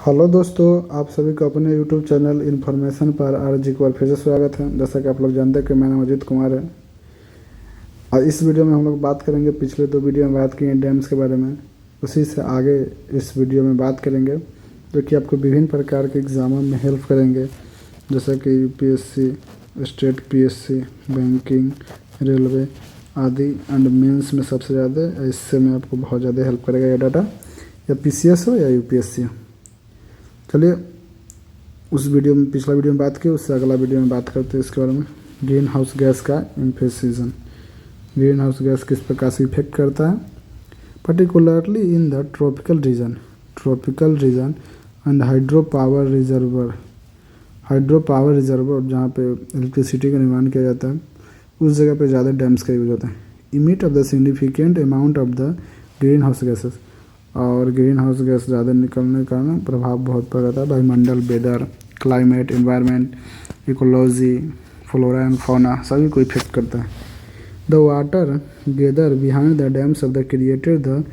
Hello दोस्तों, आप सभी को अपने यूट्यूब चैनल इन्फॉर्मेशन पर आरजी एक बार फिर से स्वागत है। जैसा कि आप लोग जानते हैं कि मेरा नाम अजीत कुमार है और इस वीडियो में हम लोग बात करेंगे, पिछले दो वीडियो में बात की है डैम्स के बारे में, उसी से आगे इस वीडियो में बात करेंगे जो कि आपको विभिन्न प्रकार के एग्ज़ामों में हेल्प करेंगे, जैसे कि UPSC, state PSC, banking, railway आदि एंड मेंस में सबसे ज़्यादा इससे में आपको बहुत ज़्यादा हेल्प करेगा ये डाटा, या पीसीएस हो या यूपीएससी हो। चलिए उस वीडियो में, पिछला वीडियो में बात की, उससे अगला वीडियो में बात करते हैं इसके बारे में। ग्रीन हाउस गैस का इन्फेसिजन। ग्रीन हाउस गैस किस प्रकार से इफेक्ट करता है, particularly in the tropical region and hydro power reservoir जहाँ पे इलेक्ट्रिसिटी का निर्माण किया जाता है, उस जगह पे ज़्यादा डैम्स का यूज होता है। Emit of the significant amount of the green house gases, और ग्रीन हाउस गैस ज़्यादा निकलने के कारण प्रभाव बहुत पड़ता है वायुमंडल, weather, climate, environment, ecology, flora and fauna सभी को इफेक्ट करता है। The water gather behind the dams of the created the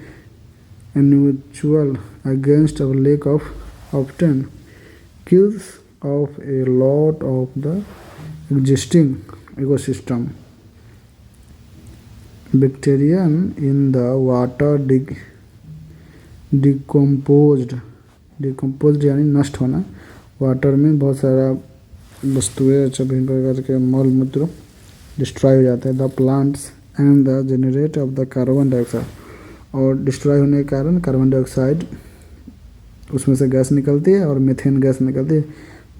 unusual against our lake of often kills of a lot of the existing ecosystem. Bacterium in the water decomposed यानी नष्ट होना। Water में बहुत सारा वस्तुएं, अच्छा विभिन्न प्रकार के मल मूत्र डिस्ट्रॉय हो जाते हैं। The plants and the generate of the carbon dioxide, और डिस्ट्रॉय होने के कारण कार्बन डाइऑक्साइड उसमें से गैस निकलती है और मीथेन गैस निकलती है,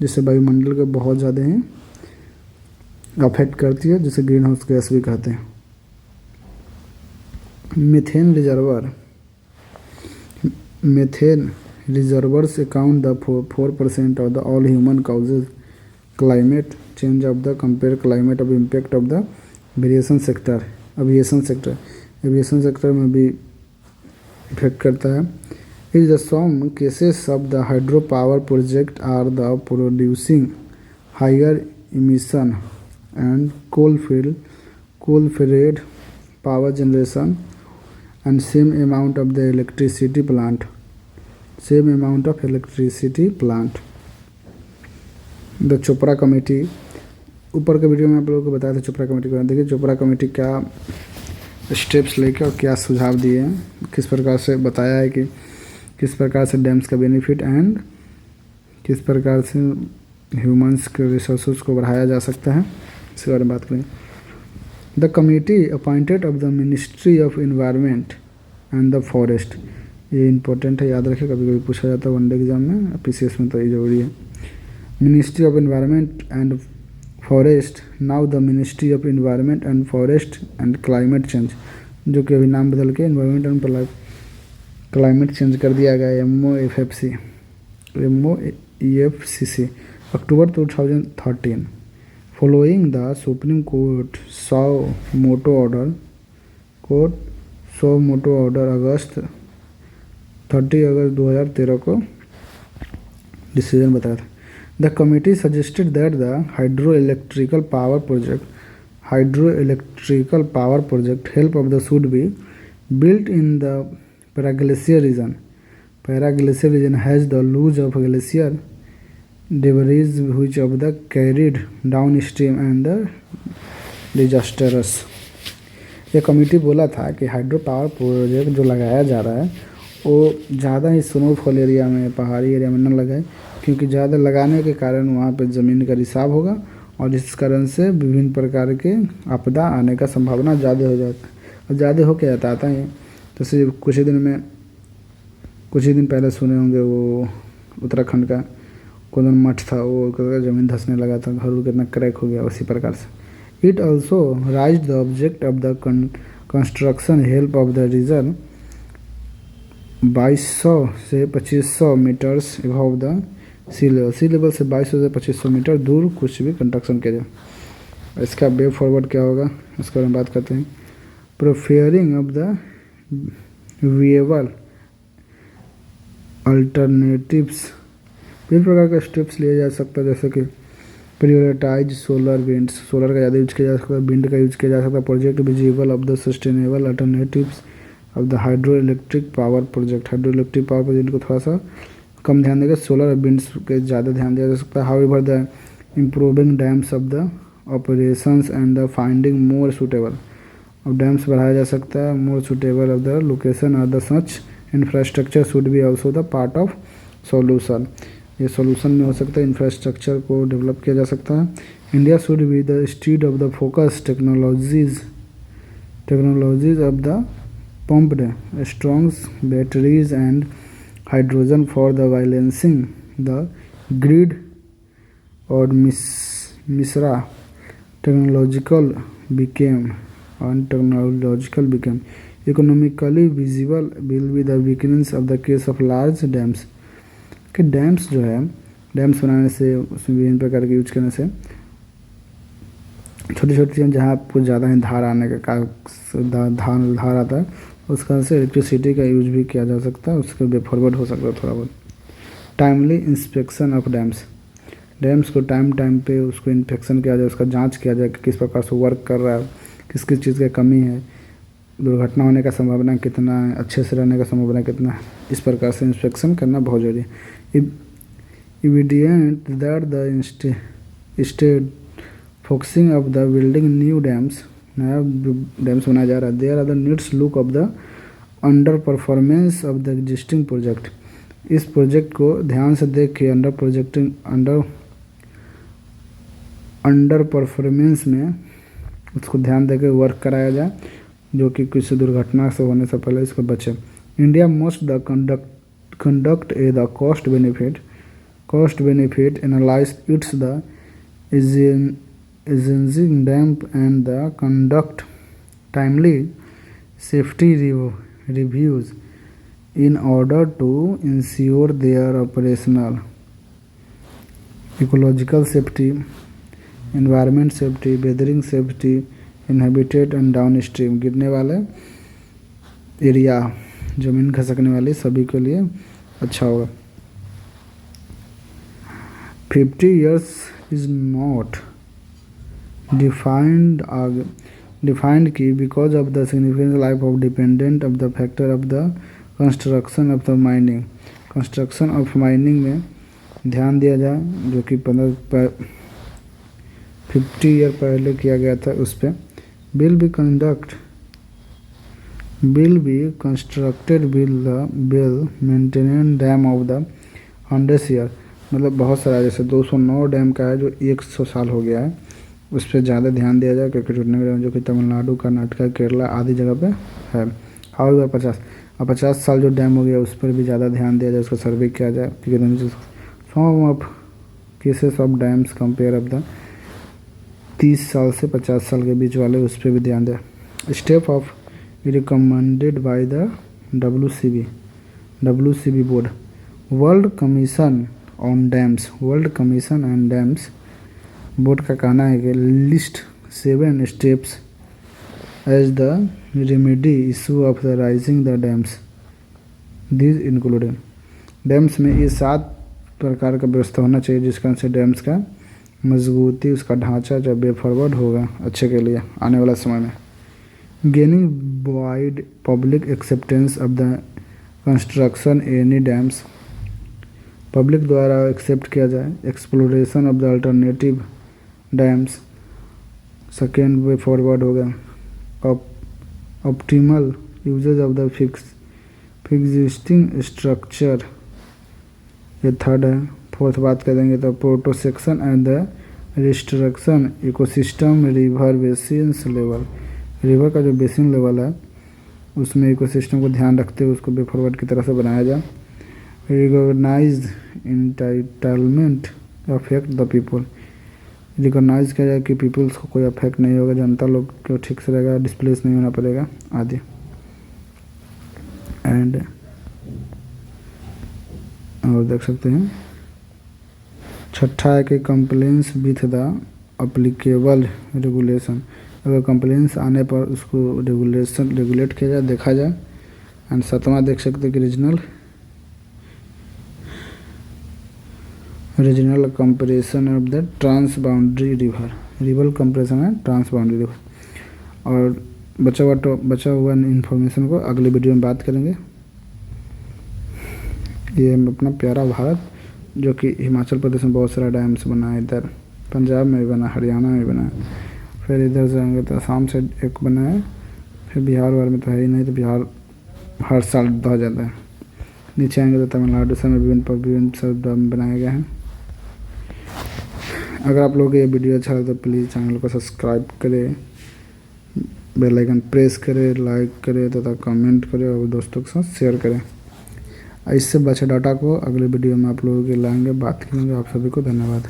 जिससे वायुमंडल को बहुत ज़्यादा ही अफेक्ट करती है, जिसे ग्रीन हाउस गैस भी कहते हैं। Methane reservoirs account the 4% of the all human causes climate change of the compare climate of impact of the aviation sector में भी इफेक्ट करता है। Is the some cases of the hydro power project are the producing higher emission and coal-fired power generation and same amount of electricity plant. The Chopra committee, ऊपर के video में आप लोगों को बताया था चोपड़ा कमेटी को। देखिए चोपड़ा कमेटी क्या स्टेप्स लेके और क्या सुझाव दिए हैं, किस प्रकार से बताया है कि किस प्रकार से डैम्स का बेनिफिट एंड किस प्रकार से ह्यूमंस के रिसोर्सेज को बढ़ाया जा सकता है, इसके बारे में बात करें। The committee appointed of the ministry of environment and the forest, ये इंपॉर्टेंट है, याद रखें, कभी कभी पूछा जाता है वनडे एग्जाम में, पीसीएस में तो ये जरूरी है। Ministry of environment and forest, now the ministry of environment and forest and climate change, जो कि अभी नाम बदल के इन्वायरमेंट एंड क्लाइमेट चेंज कर दिया गया, MOEFCC, October 2013. Following the Supreme Court saw moto order अगस्त 30 अगस्त 2013 को डिसीजन बताया था। The committee suggested that the hydroelectrical power project help of the should be built in the paraglacier region. Paraglacier region has the loose of glacier debris which of the carried downstream and the disastrous. ये committee बोला था कि hydro power project जो लगाया जा रहा है वो ज़्यादा ही स्नोफॉल एरिया में, पहाड़ी एरिया में न लगाए, क्योंकि ज़्यादा लगाने के कारण वहाँ पे ज़मीन का रिसाव होगा और इस कारण से विभिन्न प्रकार के आपदा आने का संभावना ज़्यादा हो जाता है, और ज़्यादा हो के आता है। जैसे कुछ ही दिन पहले सुने होंगे, वो उत्तराखंड का कोदन मठ था, वो ज़मीन धंसने लगा था, घर कितना क्रैक हो गया, उसी प्रकार से। It also rise the object of the construction help of the region 2200 से 2500 metres above the sea level से 2200 से 2500 मीटर दूर कुछ भी कंस्ट्रक्शन किया जाए। इसका वे फॉरवर्ड क्या होगा, इसके बारे में बात करते हैं। प्रोफेयरिंग ऑफ द विएबल अल्टरनेटिव्स, विभिन्न प्रकार के स्टेप्स लिए जा सकता है, जैसे कि प्रायोरिटाइज सोलर विंड्स, सोलर का ज़्यादा यूज किया जा सकता है, विंड का यूज किया जा सकता है। Project visible of the sustainable alternatives of the hydro electric power project को थोड़ा सा कम ध्यान देगा, सोलर और विंड्स के ज़्यादा ध्यान दिया जा सकता है। However the improving dams of the operations and the finding more suitable, अब डैम्स बढ़ाया जा सकता है, more suitable of the location और the such infrastructure should be also the part of solution, ये सॉल्यूशन में हो सकता है, इंफ्रास्ट्रक्चर को डेवलप किया जा सकता है। India should be the stead of the focus technologies of the pumped strongs batteries and hydrogen for the balancing the grid, और Mishra technological became economically visible will be the weakness of the case of large dams, कि dams जो है, dams बनाने से उसमें विभिन्न प्रकार के यूज करने से छोटी छोटी चीज़ें जहाँ आपको ज़्यादा ही धार आने का धार आता है उसका से इलेक्ट्रिसिटी का यूज भी किया जा सकता है, उसके वे फॉरवर्ड हो सकता है थोड़ा बहुत। टाइमली इंस्पेक्शन ऑफ डैम्स को टाइम पे उसको इंस्पेक्शन किया जाए, उसका जांच किया जाए कि किस प्रकार से वर्क कर रहा है, किस किस चीज़ की कमी है, दुर्घटना होने का संभावना कितना है, अच्छे से रहने का संभावना कितना है, इस प्रकार से इंस्पेक्शन करना बहुत जरूरी है। Evident that the state focusing of the building new dams, नया डैम्स बनाया जा रहा है, there are the needs look of the under performance of the existing project, इस प्रोजेक्ट को ध्यान से देख के अंडर परफॉर्मेंस में उसको ध्यान दे के वर्क कराया जाए, जो कि किसी दुर्घटना से होने से पहले इसको बचे। India must the conduct a the cost benefit analyse it's the existing dam and the conduct timely safety reviews in order to ensure their operational ecological safety, environment safety, weathering safety, inhabitat and downstream, गिरने वाले area, ज़मीन खसकने वाली सभी के लिए अच्छा होगा। 50 years is not defined key because of the significant life of dependent of the factor of the construction of the mining में ध्यान दिया जाए, जो कि 50 ईयर पहले किया गया था उस पर। will be constructed will maintain dam of the 100 year, मतलब बहुत सारा, जैसे 209 डैम का है जो 100 साल हो गया है, उस पर ज़्यादा ध्यान दिया जाए क्योंकि टूटने के जो कि तमिलनाडु, कर्नाटक, केरला आदि जगह पे है। हाउएवर 50 साल जो डैम हो गया उस पर भी ज़्यादा ध्यान दिया जाए, उसका सर्वे किया जाए। Some of cases of dams compare of the 30 साल से 50 साल के बीच वाले, उस पर भी ध्यान दें। Step of recommended by the WCB board, world commission and dams board का कहना है कि list 7 steps as the remedy issue of the rising the dams, this including, dams में ये 7 प्रकार का व्यवस्था होना चाहिए जिसका से डैम्स का मजबूती, उसका ढांचा जब वे फॉरवर्ड होगा अच्छे के लिए आने वाला समय में। Gaining wide public acceptance of the construction any dams, public द्वारा एक्सेप्ट किया जाए। Exploration of the alternative dams, second way forward होगा। Optimal usages of the fixing structure, ये थर्ड है। फोर्थ बात करेंगे तो protection and the restriction ecosystem river basins level, river का जो बेसिन लेवल है उसमें इकोसिस्टम को ध्यान रखते हुए उसको वे फॉरवर्ड की तरह से बनाया जाए। Recognise entitlement affect the people, recognise किया जाए कि पीपल्स को कोई अफेक्ट नहीं होगा, जनता लोग को ठीक से रहेगा, डिस्प्लेस नहीं होना पड़ेगा आदि। एंड और देख सकते हैं छठा है कि complaints with the applicable regulation, अगर कंप्लेंट्स आने पर उसको रेगुलेट किया जाए, देखा जाए। एंड सातवां देख सकते हैं कि regional compression of the trans boundary river compression है ट्रांस बाउंड्री रिवर। और बचा हुआ इन्फॉर्मेशन को अगले वीडियो में बात करेंगे। ये अपना प्यारा भारत, जो कि हिमाचल प्रदेश में बहुत सारा डैम्स बना है, इधर पंजाब में भी बना, हरियाणा में भी बना है, फिर इधर जाएंगे तो आसाम से एक बना है, फिर बिहार वार में तो है ही नहीं, तो बिहार हर साल बह जाता है। नीचे आएंगे तो तमिलनाडु से विभिन्न सब डैम बनाए गए हैं। अगर आप लोगों को ये वीडियो अच्छा लगे तो प्लीज़ चैनल को सब्सक्राइब करें, बेल आइकन प्रेस करें, लाइक करें तथा कमेंट करें और दोस्तों के साथ शेयर करें। इससे बचे डाटा को अगले वीडियो में आप लोगों के लाएंगे, बात करेंगे। आप सभी को धन्यवाद।